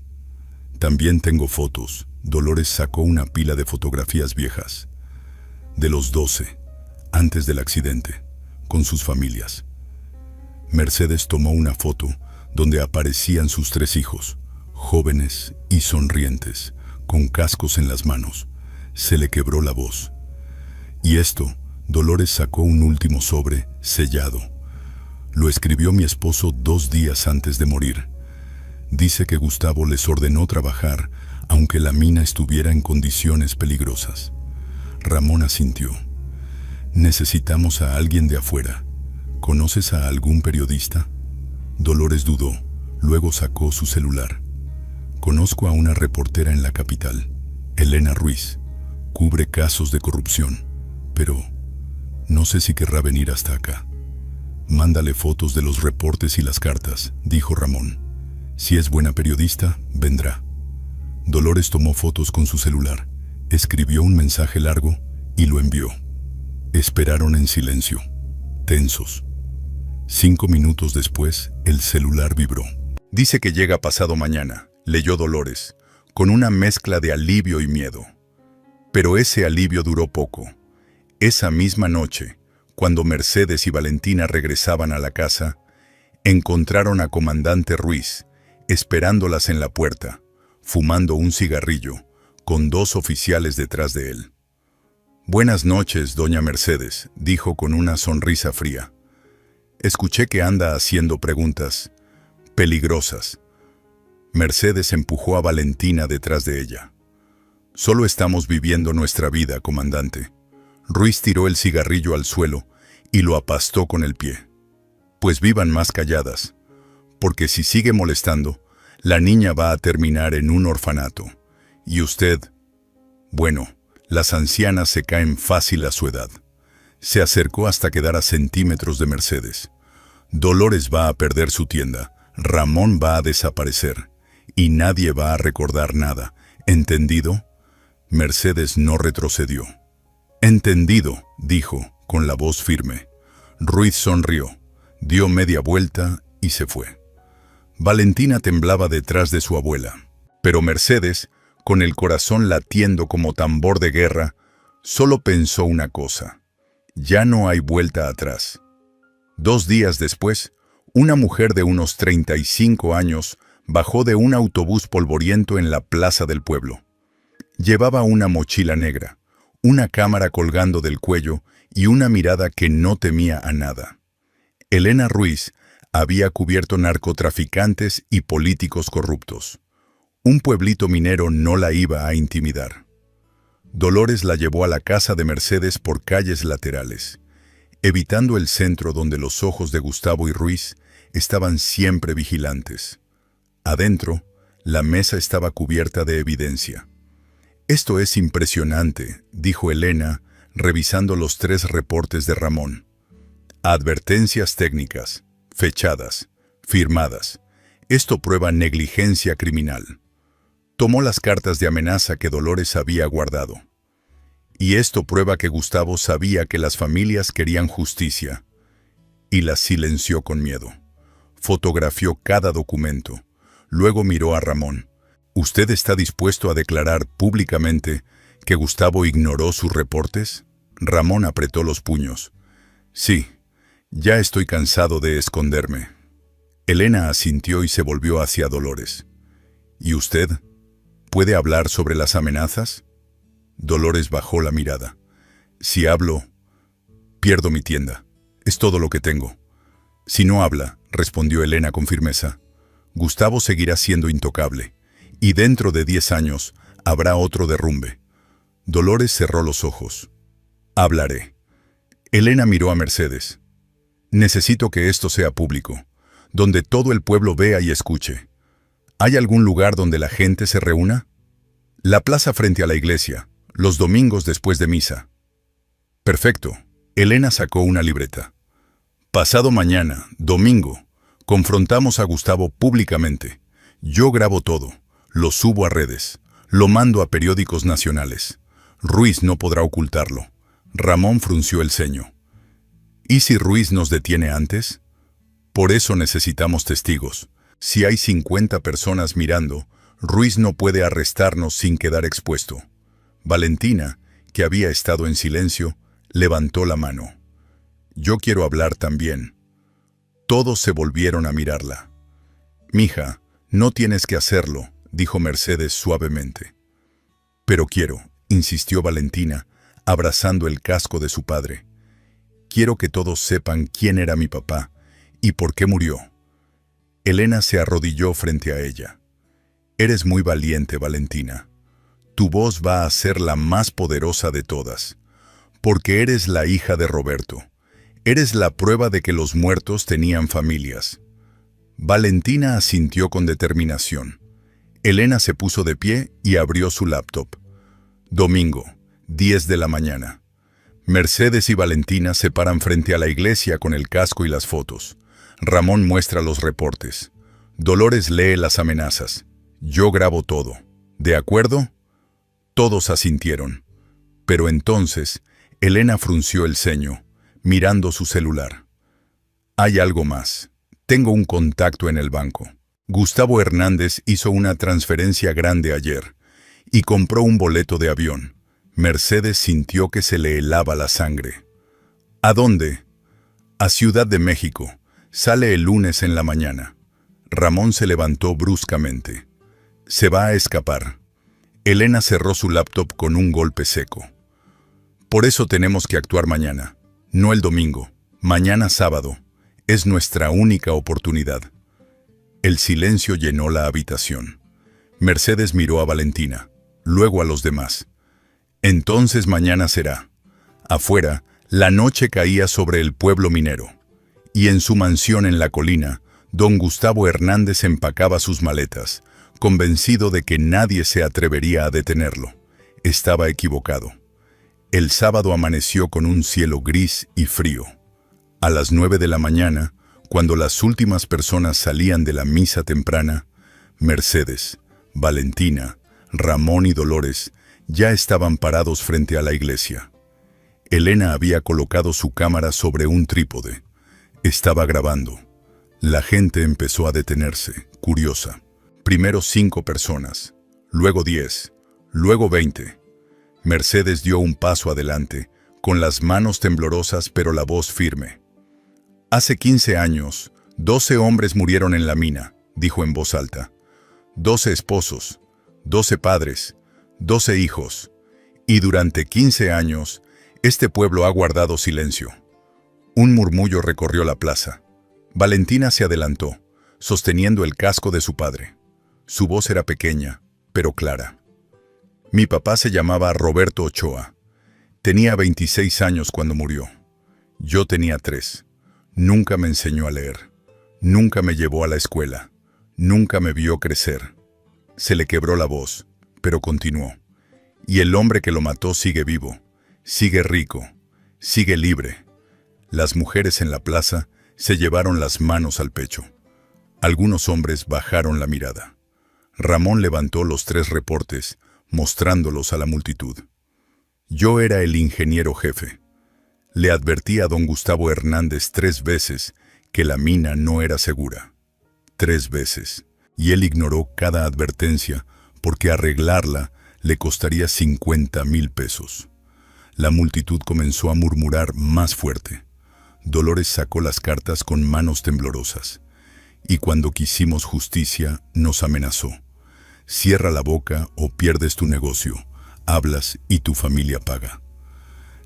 También tengo fotos. Dolores sacó una pila de fotografías viejas. De los 12, antes del accidente, con sus familias. Mercedes tomó una foto donde aparecían sus 3 hijos, jóvenes y sonrientes, con cascos en las manos. Se le quebró la voz. Y esto, Dolores sacó un último sobre, sellado. Lo escribió mi esposo 2 días antes de morir. Dice que Gustavo les ordenó trabajar, aunque la mina estuviera en condiciones peligrosas. Ramón asintió. Necesitamos a alguien de afuera. ¿Conoces a algún periodista? Dolores dudó, luego sacó su celular. Conozco a una reportera en la capital, Elena Ruiz. Cubre casos de corrupción, pero no sé si querrá venir hasta acá. Mándale fotos de los reportes y las cartas, dijo Ramón. Si es buena periodista, vendrá. Dolores tomó fotos con su celular, escribió un mensaje largo y lo envió. Esperaron en silencio, tensos. 5 minutos después, el celular vibró. Dice que llega pasado mañana, leyó Dolores, con una mezcla de alivio y miedo. Pero ese alivio duró poco. Esa misma noche, cuando Mercedes y Valentina regresaban a la casa, encontraron a Comandante Ruiz, esperándolas en la puerta, fumando un cigarrillo, con 2 oficiales detrás de él. «Buenas noches, doña Mercedes», dijo con una sonrisa fría. «Escuché que anda haciendo preguntas peligrosas». Mercedes empujó a Valentina detrás de ella. «Solo estamos viviendo nuestra vida, comandante». Ruiz tiró el cigarrillo al suelo y lo apastó con el pie. «Pues vivan más calladas, porque si sigue molestando, la niña va a terminar en un orfanato. Y usted, bueno, las ancianas se caen fácil a su edad». Se acercó hasta quedar a centímetros de Mercedes. «Dolores va a perder su tienda, Ramón va a desaparecer, y nadie va a recordar nada. ¿Entendido?» Mercedes no retrocedió. «Entendido», dijo, con la voz firme. Ruiz sonrió, dio media vuelta y se fue. Valentina temblaba detrás de su abuela, pero Mercedes, con el corazón latiendo como tambor de guerra, solo pensó una cosa: ya no hay vuelta atrás. 2 días después, una mujer de unos 35 años bajó de un autobús polvoriento en la plaza del pueblo. Llevaba una mochila negra, una cámara colgando del cuello y una mirada que no temía a nada. Elena Ruiz había cubierto narcotraficantes y políticos corruptos. Un pueblito minero no la iba a intimidar. Dolores la llevó a la casa de Mercedes por calles laterales, evitando el centro donde los ojos de Gustavo y Ruiz estaban siempre vigilantes. Adentro, la mesa estaba cubierta de evidencia. «Esto es impresionante», dijo Elena, revisando los 3 reportes de Ramón. «Advertencias técnicas, fechadas, firmadas. Esto prueba negligencia criminal». Tomó las cartas de amenaza que Dolores había guardado. «Y esto prueba que Gustavo sabía que las familias querían justicia». Y las silenció con miedo. Fotografió cada documento. Luego miró a Ramón. «¿Usted está dispuesto a declarar públicamente que Gustavo ignoró sus reportes?» Ramón apretó los puños. «Sí, ya estoy cansado de esconderme». Elena asintió y se volvió hacia Dolores. ¿Y usted? ¿Puede hablar sobre las amenazas? Dolores bajó la mirada. Si hablo, pierdo mi tienda. Es todo lo que tengo. Si no habla, respondió Elena con firmeza, Gustavo seguirá siendo intocable, y dentro de 10 años habrá otro derrumbe. Dolores cerró los ojos. Hablaré. Elena miró a Mercedes. Necesito que esto sea público, donde todo el pueblo vea y escuche. ¿Hay algún lugar donde la gente se reúna? La plaza frente a la iglesia, los domingos después de misa. Perfecto. Elena sacó una libreta. Pasado mañana, domingo, confrontamos a Gustavo públicamente. Yo grabo todo, lo subo a redes, lo mando a periódicos nacionales. Ruiz no podrá ocultarlo. Ramón frunció el ceño. ¿Y si Ruiz nos detiene antes? Por eso necesitamos testigos. Si hay 50 personas mirando, Ruiz no puede arrestarnos sin quedar expuesto. Valentina, que había estado en silencio, levantó la mano. Yo quiero hablar también. Todos se volvieron a mirarla. Mija, no tienes que hacerlo, dijo Mercedes suavemente. Pero quiero, insistió Valentina, abrazando el casco de su padre. Quiero que todos sepan quién era mi papá y por qué murió. Elena se arrodilló frente a ella. Eres muy valiente, Valentina. Tu voz va a ser la más poderosa de todas, porque eres la hija de Roberto. Eres la prueba de que los muertos tenían familias. Valentina asintió con determinación. Elena se puso de pie y abrió su laptop. Domingo, 10 de la mañana. Mercedes y Valentina se paran frente a la iglesia con el casco y las fotos. Ramón muestra los reportes. Dolores lee las amenazas. Yo grabo todo. ¿De acuerdo? Todos asintieron. Pero entonces, Elena frunció el ceño, mirando su celular. Hay algo más. Tengo un contacto en el banco. Gustavo Hernández hizo una transferencia grande ayer y compró un boleto de avión. Mercedes sintió que se le helaba la sangre. ¿A dónde? A Ciudad de México. Sale el lunes en la mañana. Ramón se levantó bruscamente. Se va a escapar. Elena cerró su laptop con un golpe seco. Por eso tenemos que actuar mañana, no el domingo. Mañana sábado. Es nuestra única oportunidad. El silencio llenó la habitación. Mercedes miró a Valentina, luego a los demás. Entonces mañana será. Afuera, la noche caía sobre el pueblo minero. Y en su mansión en la colina, don Gustavo Hernández empacaba sus maletas, convencido de que nadie se atrevería a detenerlo. Estaba equivocado. El sábado amaneció con un cielo gris y frío. A las 9 de la mañana, cuando las últimas personas salían de la misa temprana, Mercedes, Valentina, Ramón y Dolores ya estaban parados frente a la iglesia. Elena había colocado su cámara sobre un trípode. Estaba grabando. La gente empezó a detenerse, curiosa. Primero 5 personas, luego 10, luego 20. Mercedes dio un paso adelante, con las manos temblorosas pero la voz firme. Hace 15 años, 12 hombres murieron en la mina, dijo en voz alta. 12 esposos, 12 padres, 12 hijos. Y durante 15 años, este pueblo ha guardado silencio. Un murmullo recorrió la plaza. Valentina se adelantó, sosteniendo el casco de su padre. Su voz era pequeña, pero clara. Mi papá se llamaba Roberto Ochoa. Tenía 26 años cuando murió. Yo tenía 3. Nunca me enseñó a leer. Nunca me llevó a la escuela. Nunca me vio crecer. Se le quebró la voz, pero continuó. Y el hombre que lo mató sigue vivo, sigue rico, sigue libre. Las mujeres en la plaza se llevaron las manos al pecho. Algunos hombres bajaron la mirada. Ramón levantó los 3 reportes, mostrándolos a la multitud. Yo era el ingeniero jefe. Le advertí a don Gustavo Hernández 3 veces que la mina no era segura. 3 veces. Y él ignoró cada advertencia porque arreglarla le costaría 50,000 pesos. La multitud comenzó a murmurar más fuerte. Dolores sacó las cartas con manos temblorosas. y cuando quisimos justicia nos amenazó. Cierra la boca o pierdes tu negocio, hablas y tu familia paga.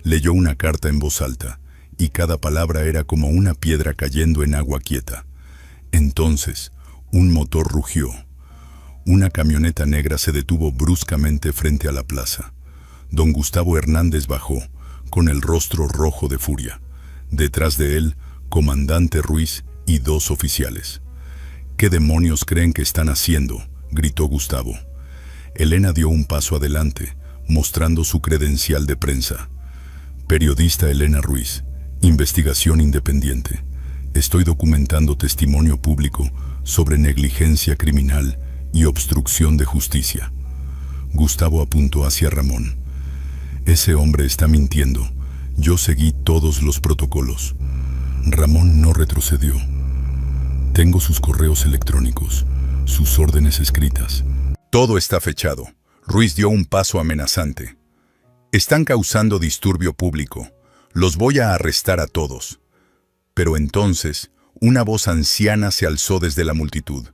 Leyó una carta en voz alta, y cada palabra era como una piedra cayendo en agua quieta. Entonces, un motor rugió. Una camioneta negra se detuvo bruscamente frente a la plaza. Don Gustavo Hernández bajó, con el rostro rojo de furia. Detrás de él, comandante Ruiz y 2 oficiales. «¿Qué demonios creen que están haciendo?», gritó Gustavo. Elena dio un paso adelante, mostrando su credencial de prensa. «Periodista Elena Ruiz, investigación independiente. Estoy documentando testimonio público sobre negligencia criminal y obstrucción de justicia». Gustavo apuntó hacia Ramón. «Ese hombre está mintiendo. Yo seguí todos los protocolos». Ramón no retrocedió. «Tengo sus correos electrónicos, sus órdenes escritas». «Todo está fechado». Ruiz dio un paso amenazante. «Están causando disturbio público. Los voy a arrestar a todos». Pero entonces, una voz anciana se alzó desde la multitud.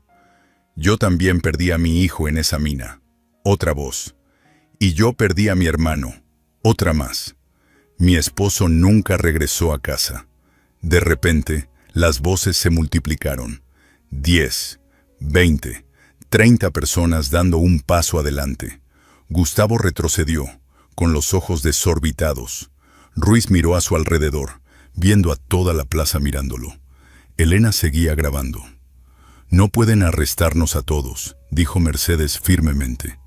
«Yo también perdí a mi hijo en esa mina». Otra voz. «Y yo perdí a mi hermano». Otra más. «Mi esposo nunca regresó a casa». De repente, las voces se multiplicaron. 10, 20, 30 personas dando un paso adelante. Gustavo retrocedió, con los ojos desorbitados. Ruiz miró a su alrededor, viendo a toda la plaza mirándolo. Elena seguía grabando. «No pueden arrestarnos a todos», dijo Mercedes firmemente.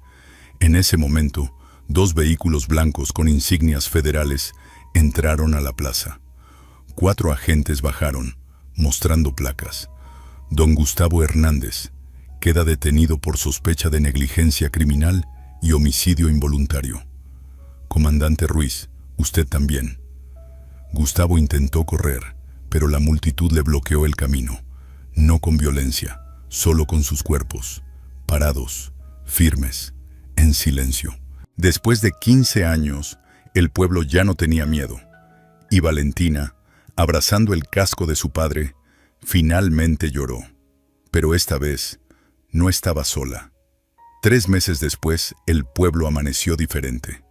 En ese momento, 2 vehículos blancos con insignias federales entraron a la plaza. 4 agentes bajaron, mostrando placas. Don Gustavo Hernández queda detenido por sospecha de negligencia criminal y homicidio involuntario. Comandante Ruiz, usted también. Gustavo intentó correr, pero la multitud le bloqueó el camino. No con violencia, solo con sus cuerpos, parados, firmes, en silencio. Después de 15 años, el pueblo ya no tenía miedo. Y Valentina, abrazando el casco de su padre, finalmente lloró. Pero esta vez no estaba sola. 3 meses después, el pueblo amaneció diferente.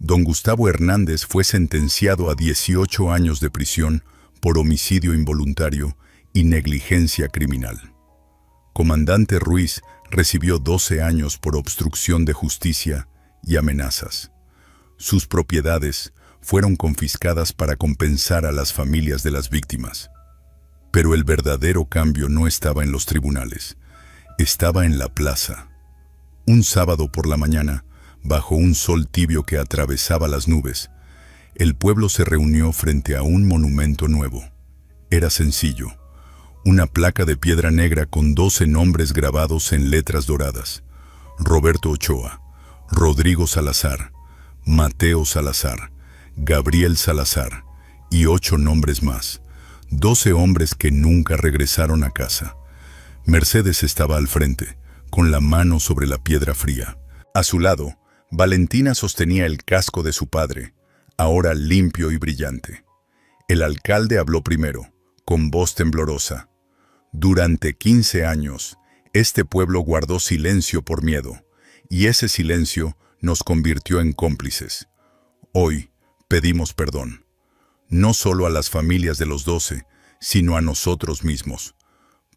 Don Gustavo Hernández fue sentenciado a 18 años de prisión por homicidio involuntario y negligencia criminal. Comandante Ruiz recibió 12 años por obstrucción de justicia y amenazas. Sus propiedades fueron confiscadas para compensar a las familias de las víctimas. Pero el verdadero cambio no estaba en los tribunales, estaba en la plaza. Un sábado por la mañana, bajo un sol tibio que atravesaba las nubes, el pueblo se reunió frente a un monumento nuevo. Era sencillo, una placa de piedra negra con 12 nombres grabados en letras doradas. Roberto Ochoa, Rodrigo Salazar, Mateo Salazar, Gabriel Salazar y 8 nombres más. 12 hombres que nunca regresaron a casa. Mercedes estaba al frente, con la mano sobre la piedra fría. A su lado, Valentina sostenía el casco de su padre, ahora limpio y brillante. El alcalde habló primero, con voz temblorosa. Durante 15 años, este pueblo guardó silencio por miedo, y ese silencio nos convirtió en cómplices. Hoy, pedimos perdón, no solo a las familias de los 12, sino a nosotros mismos,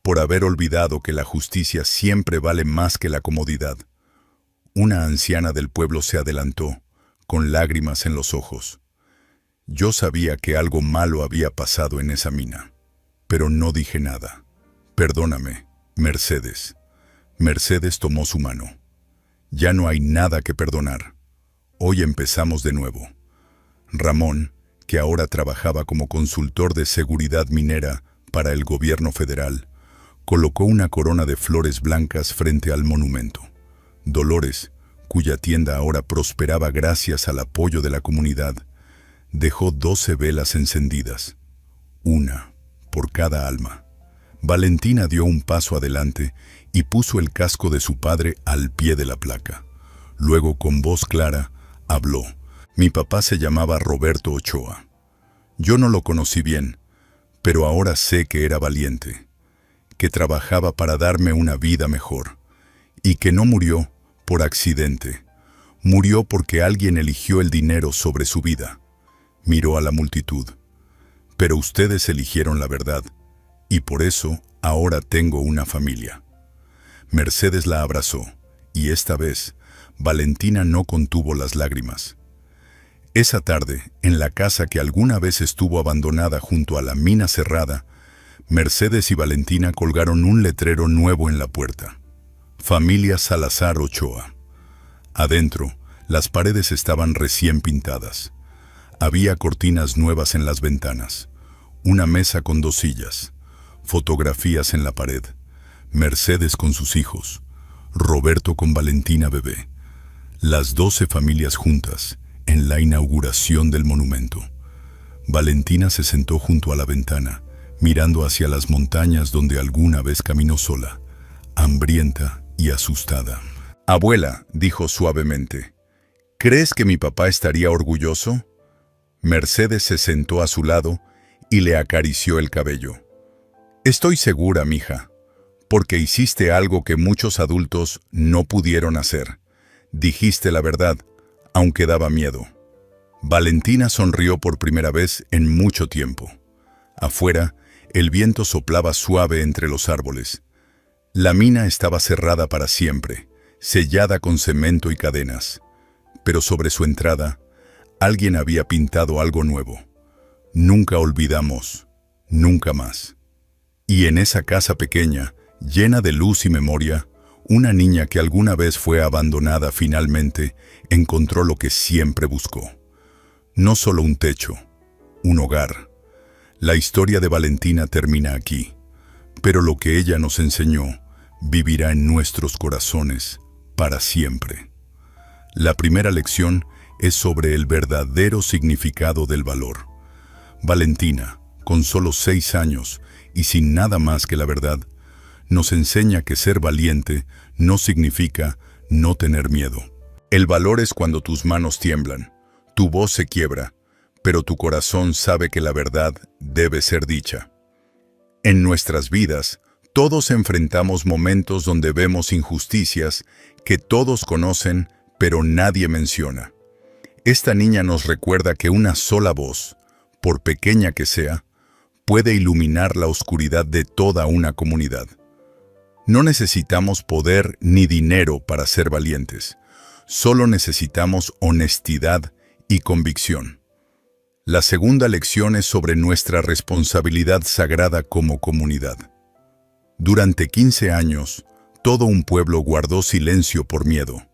por haber olvidado que la justicia siempre vale más que la comodidad. Una anciana del pueblo se adelantó, con lágrimas en los ojos. Yo sabía que algo malo había pasado en esa mina, pero no dije nada. Perdóname, Mercedes. Mercedes tomó su mano. Ya no hay nada que perdonar. Hoy empezamos de nuevo. Ramón, que ahora trabajaba como consultor de seguridad minera para el gobierno federal, colocó una corona de flores blancas frente al monumento. Dolores, cuya tienda ahora prosperaba gracias al apoyo de la comunidad, dejó 12 velas encendidas, una por cada alma. Valentina dio un paso adelante y puso el casco de su padre al pie de la placa. Luego, con voz clara, habló. Mi papá se llamaba Roberto Ochoa. Yo no lo conocí bien, pero ahora sé que era valiente, que trabajaba para darme una vida mejor, y que no murió por accidente. Murió porque alguien eligió el dinero sobre su vida. Miró a la multitud. Pero ustedes eligieron la verdad, y por eso ahora tengo una familia. Mercedes la abrazó, y esta vez Valentina no contuvo las lágrimas. Esa tarde, en la casa que alguna vez estuvo abandonada junto a la mina cerrada, Mercedes y Valentina colgaron un letrero nuevo en la puerta. Familia Salazar Ochoa. Adentro, las paredes estaban recién pintadas. Había cortinas nuevas en las ventanas, una mesa con 2 sillas, fotografías en la pared, Mercedes con sus hijos, Roberto con Valentina bebé, las 12 familias juntas en la inauguración del monumento. Valentina se sentó junto a la ventana, mirando hacia las montañas donde alguna vez caminó sola, hambrienta y asustada. «Abuela», dijo suavemente, «¿crees que mi papá estaría orgulloso?» Mercedes se sentó a su lado y le acarició el cabello. «Estoy segura, mija, porque hiciste algo que muchos adultos no pudieron hacer. Dijiste la verdad, aunque daba miedo». Valentina sonrió por primera vez en mucho tiempo. Afuera, el viento soplaba suave entre los árboles. La mina estaba cerrada para siempre, sellada con cemento y cadenas. Pero sobre su entrada, alguien había pintado algo nuevo. Nunca olvidamos, nunca más. Y en esa casa pequeña, llena de luz y memoria, una niña que alguna vez fue abandonada finalmente encontró lo que siempre buscó. No solo un techo, un hogar. La historia de Valentina termina aquí, pero lo que ella nos enseñó vivirá en nuestros corazones para siempre. La primera lección es sobre el verdadero significado del valor. Valentina, con solo 6 años y sin nada más que la verdad, nos enseña que ser valiente no significa no tener miedo. El valor es cuando tus manos tiemblan, tu voz se quiebra, pero tu corazón sabe que la verdad debe ser dicha. En nuestras vidas, todos enfrentamos momentos donde vemos injusticias que todos conocen, pero nadie menciona. Esta niña nos recuerda que una sola voz, por pequeña que sea, puede iluminar la oscuridad de toda una comunidad. No necesitamos poder ni dinero para ser valientes. Solo necesitamos honestidad y convicción. La segunda lección es sobre nuestra responsabilidad sagrada como comunidad. Durante 15 años, todo un pueblo guardó silencio por miedo,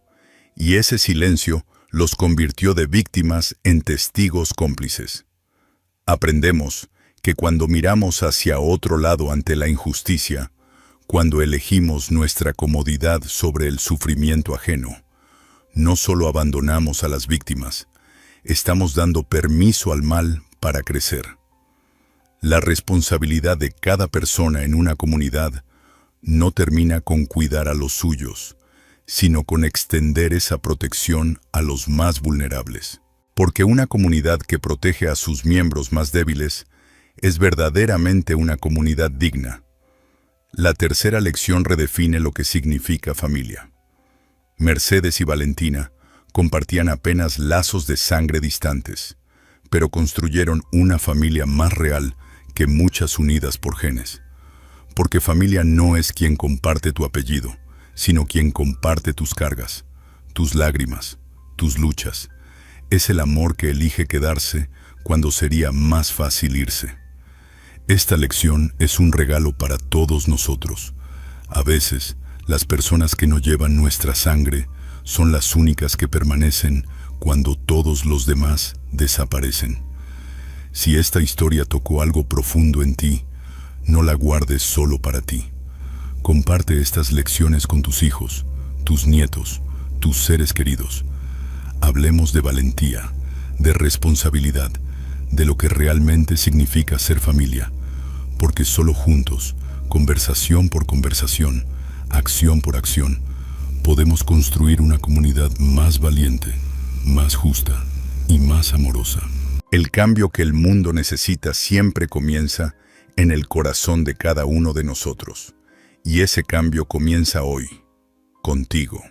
y ese silencio los convirtió de víctimas en testigos cómplices. Aprendemos que cuando miramos hacia otro lado ante la injusticia, cuando elegimos nuestra comodidad sobre el sufrimiento ajeno, no solo abandonamos a las víctimas, estamos dando permiso al mal para crecer. La responsabilidad de cada persona en una comunidad no termina con cuidar a los suyos, sino con extender esa protección a los más vulnerables. Porque una comunidad que protege a sus miembros más débiles es verdaderamente una comunidad digna. La tercera lección redefine lo que significa familia. Mercedes y Valentina compartían apenas lazos de sangre distantes, pero construyeron una familia más real que muchas unidas por genes. Porque familia no es quien comparte tu apellido, sino quien comparte tus cargas, tus lágrimas, tus luchas. Es el amor que elige quedarse cuando sería más fácil irse. Esta lección es un regalo para todos nosotros. A veces, las personas que no llevan nuestra sangre son las únicas que permanecen cuando todos los demás desaparecen. Si esta historia tocó algo profundo en ti, no la guardes solo para ti. Comparte estas lecciones con tus hijos, tus nietos, tus seres queridos. Hablemos de valentía, de responsabilidad, de lo que realmente significa ser familia, porque solo juntos, conversación por conversación, acción por acción, podemos construir una comunidad más valiente, más justa y más amorosa. El cambio que el mundo necesita siempre comienza en el corazón de cada uno de nosotros. Y ese cambio comienza hoy, contigo.